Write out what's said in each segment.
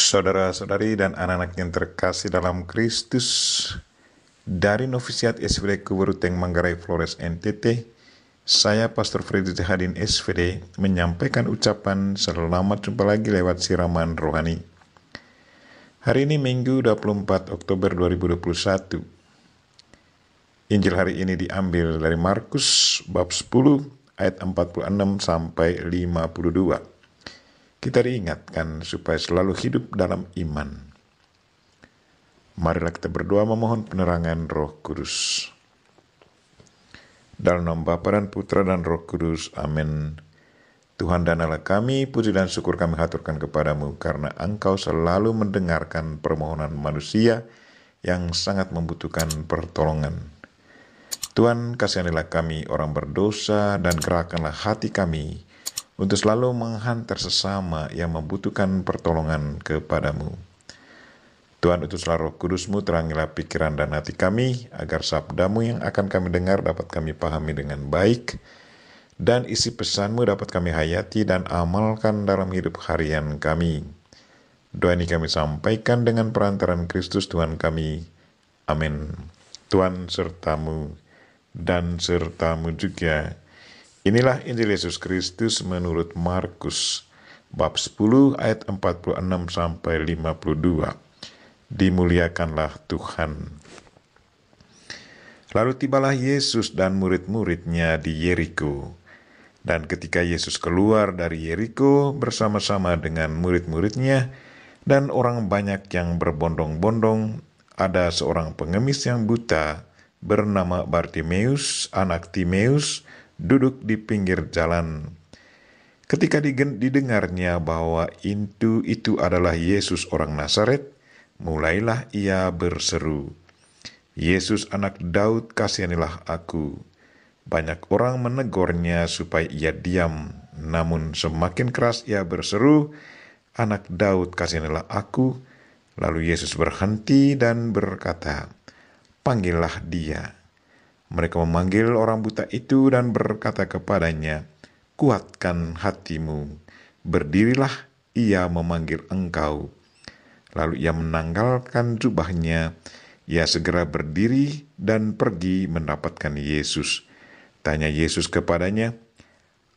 Saudara-saudari dan anak-anak yang terkasih dalam Kristus, dari Novisiat SVD Kuburuteng Manggarai Flores NTT, saya Pastor Freddy Hadin SVD menyampaikan ucapan selamat jumpa lagi lewat siraman rohani. Hari ini Minggu 24 Oktober 2021. Injil hari ini diambil dari Markus bab 10 ayat 46 sampai 52. Kita diingatkan supaya selalu hidup dalam iman. Marilah kita berdoa memohon penerangan Roh Kudus. Dalam nama Bapa dan Putra dan Roh Kudus. Amin. Tuhan dan Allah kami, puji dan syukur kami haturkan kepadamu karena Engkau selalu mendengarkan permohonan manusia yang sangat membutuhkan pertolongan. Tuhan, kasihanilah kami orang berdosa dan gerakkanlah hati kami untuk selalu menghantar sesama yang membutuhkan pertolongan kepadamu. Tuhan, utuslah Roh Kudus-Mu, terangilah pikiran dan hati kami, agar sabda-Mu yang akan kami dengar dapat kami pahami dengan baik, dan isi pesan-Mu dapat kami hayati dan amalkan dalam hidup harian kami. Doa ini kami sampaikan dengan perantaran Kristus Tuhan kami. Amin. Tuhan sertamu dan sertamu juga. Inilah Injil Yesus Kristus menurut Markus bab 10 ayat 46 sampai 52. Dimuliakanlah Tuhan. Lalu tibalah Yesus dan murid-muridnya di Yeriko. Dan ketika Yesus keluar dari Yeriko bersama-sama dengan murid-muridnya dan orang banyak yang berbondong-bondong, ada seorang pengemis yang buta bernama Bartimeus, anak Timeus, duduk di pinggir jalan. Ketika didengarnya bahwa itu adalah Yesus orang Nazaret, mulailah ia berseru, "Yesus anak Daud, kasihanilah aku." Banyak orang menegurnya supaya ia diam, namun semakin keras ia berseru, "Anak Daud, kasihanilah aku." Lalu Yesus berhenti dan berkata, "Panggillah dia." Mereka memanggil orang buta itu dan berkata kepadanya, "Kuatkan hatimu, berdirilah, ia memanggil engkau." Lalu ia menanggalkan jubahnya, ia segera berdiri dan pergi mendapatkan Yesus. Tanya Yesus kepadanya,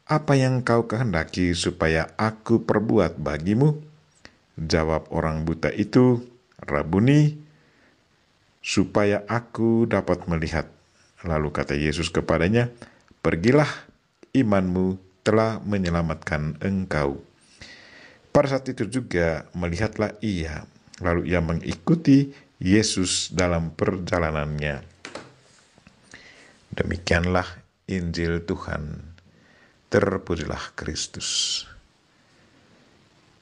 "Apa yang kau kehendaki supaya aku perbuat bagimu?" Jawab orang buta itu, "Rabuni, supaya aku dapat melihat." Lalu kata Yesus kepadanya, "Pergilah, imanmu telah menyelamatkan engkau." Pada saat itu juga melihatlah ia, lalu ia mengikuti Yesus dalam perjalanannya. Demikianlah Injil Tuhan. Terpujilah Kristus.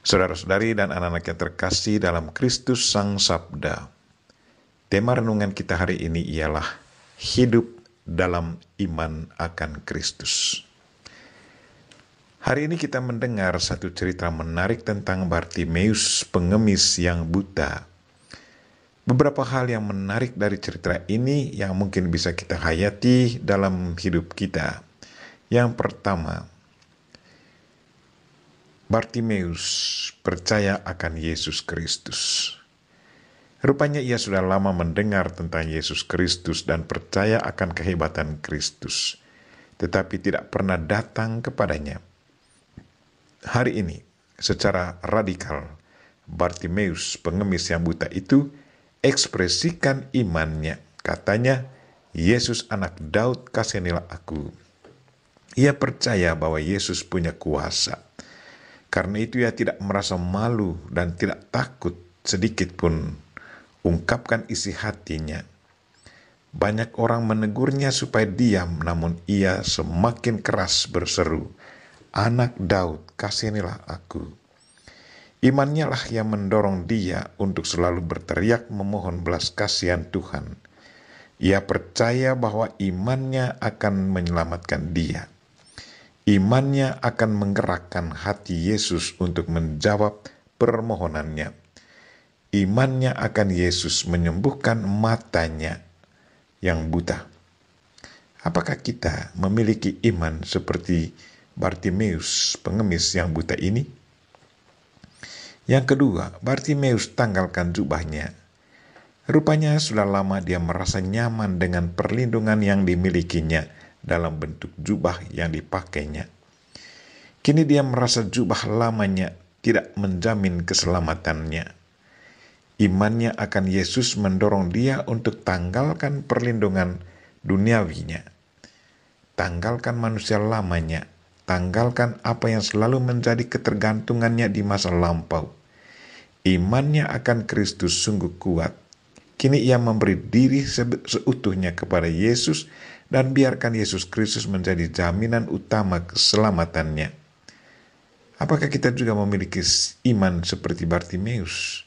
Saudara-saudari dan anak-anak yang terkasih dalam Kristus Sang Sabda, tema renungan kita hari ini ialah hidup dalam iman akan Kristus. Hari ini kita mendengar satu cerita menarik tentang Bartimeus, pengemis yang buta. Beberapa hal yang menarik dari cerita ini yang mungkin bisa kita hayati dalam hidup kita. Yang pertama, Bartimeus percaya akan Yesus Kristus. Rupanya ia sudah lama mendengar tentang Yesus Kristus dan percaya akan kehebatan Kristus, tetapi tidak pernah datang kepadanya. Hari ini, secara radikal, Bartimeus, pengemis yang buta itu, ekspresikan imannya. Katanya, "Yesus anak Daud, kasihanilah aku." Ia percaya bahwa Yesus punya kuasa. Karena itu ia tidak merasa malu dan tidak takut sedikit pun ungkapkan isi hatinya. Banyak orang menegurnya supaya diam, namun ia semakin keras berseru, "Anak Daud, kasihanilah aku." Imannya lah yang mendorong dia untuk selalu berteriak memohon belas kasihan Tuhan. Ia percaya bahwa imannya akan menyelamatkan dia. Imannya akan menggerakkan hati Yesus untuk menjawab permohonannya. Imannya akan Yesus menyembuhkan matanya yang buta. Apakah kita memiliki iman seperti Bartimeus, pengemis yang buta ini? Yang kedua, Bartimeus tanggalkan jubahnya. Rupanya sudah lama dia merasa nyaman dengan perlindungan yang dimilikinya dalam bentuk jubah yang dipakainya. Kini dia merasa jubah lamanya tidak menjamin keselamatannya. Imannya akan Yesus mendorong dia untuk tanggalkan perlindungan duniawinya. Tanggalkan manusia lamanya. Tanggalkan apa yang selalu menjadi ketergantungannya di masa lampau. Imannya akan Kristus sungguh kuat. Kini ia memberi diri seutuhnya kepada Yesus dan biarkan Yesus Kristus menjadi jaminan utama keselamatannya. Apakah kita juga memiliki iman seperti Bartimeus?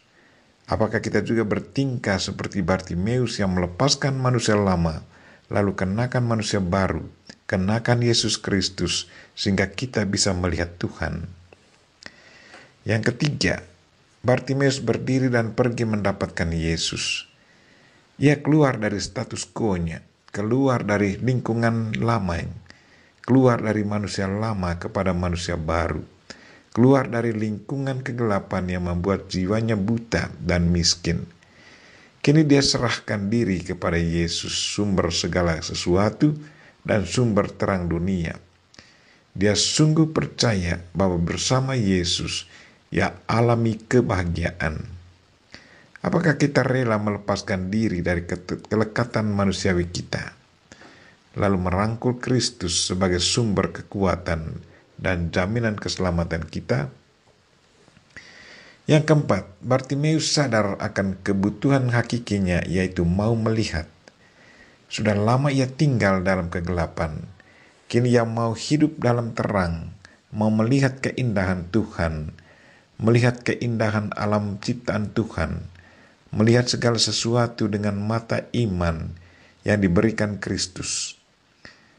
Apakah kita juga bertingkah seperti Bartimeus yang melepaskan manusia lama, lalu kenakan manusia baru, kenakan Yesus Kristus, sehingga kita bisa melihat Tuhan? Yang ketiga, Bartimeus berdiri dan pergi mendapatkan Yesus. Ia keluar dari status quo-nya, keluar dari lingkungan lama, keluar dari manusia lama kepada manusia baru, keluar dari lingkungan kegelapan yang membuat jiwanya buta dan miskin. Kini dia serahkan diri kepada Yesus, sumber segala sesuatu dan sumber terang dunia. Dia sungguh percaya bahwa bersama Yesus ia alami kebahagiaan. Apakah kita rela melepaskan diri dari kelekatan manusiawi kita, lalu merangkul Kristus sebagai sumber kekuatan dan jaminan keselamatan kita? Yang keempat, Bartimeus sadar akan kebutuhan hakikinya, yaitu mau melihat. Sudah lama ia tinggal dalam kegelapan, kini ia mau hidup dalam terang, mau melihat keindahan Tuhan, melihat keindahan alam ciptaan Tuhan, melihat segala sesuatu dengan mata iman yang diberikan Kristus.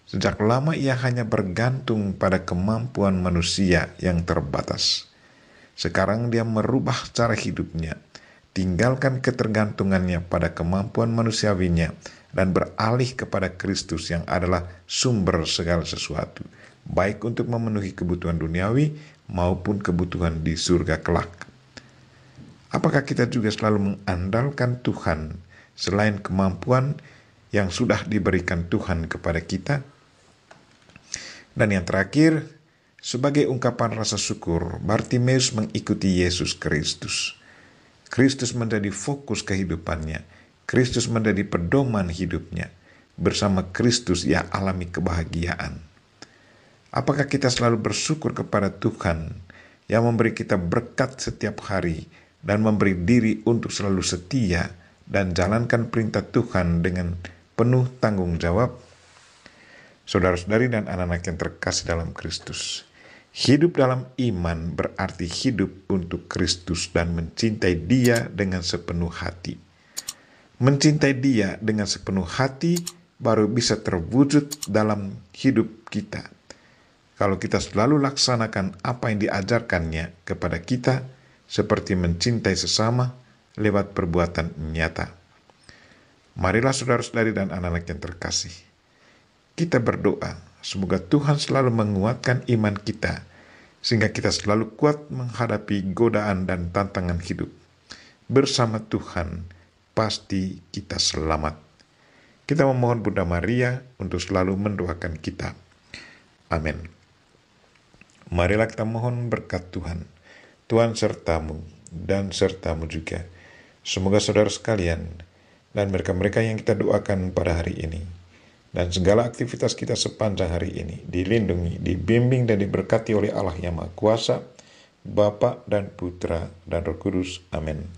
Sejak lama ia hanya bergantung pada kemampuan manusia yang terbatas. Sekarang dia merubah cara hidupnya, tinggalkan ketergantungannya pada kemampuan manusiawinya, dan beralih kepada Kristus yang adalah sumber segala sesuatu, baik untuk memenuhi kebutuhan duniawi maupun kebutuhan di surga kelak. Apakah kita juga selalu mengandalkan Tuhan selain kemampuan yang sudah diberikan Tuhan kepada kita? Dan yang terakhir, sebagai ungkapan rasa syukur, Bartimeus mengikuti Yesus Kristus. Kristus menjadi fokus kehidupannya. Kristus menjadi pedoman hidupnya. Bersama Kristus ia alami kebahagiaan. Apakah kita selalu bersyukur kepada Tuhan yang memberi kita berkat setiap hari dan memberi diri untuk selalu setia dan jalankan perintah Tuhan dengan penuh tanggung jawab? Saudara-saudari dan anak-anak yang terkasih dalam Kristus, hidup dalam iman berarti hidup untuk Kristus dan mencintai Dia dengan sepenuh hati. Mencintai Dia dengan sepenuh hati baru bisa terwujud dalam hidup kita. Kalau kita selalu laksanakan apa yang diajarkannya kepada kita, seperti mencintai sesama lewat perbuatan nyata. Marilah saudara-saudari dan anak-anak yang terkasih, kita berdoa semoga Tuhan selalu menguatkan iman kita, sehingga kita selalu kuat menghadapi godaan dan tantangan hidup. Bersama Tuhan, pasti kita selamat. Kita memohon Bunda Maria untuk selalu mendoakan kita. Amin. Marilah kita mohon berkat Tuhan. Tuhan sertamu dan sertamu juga. Semoga saudara sekalian dan mereka-mereka yang kita doakan pada hari ini dan segala aktivitas kita sepanjang hari ini dilindungi, dibimbing dan diberkati oleh Allah yang Maha Kuasa, Bapa dan Putra dan Roh Kudus. Amin.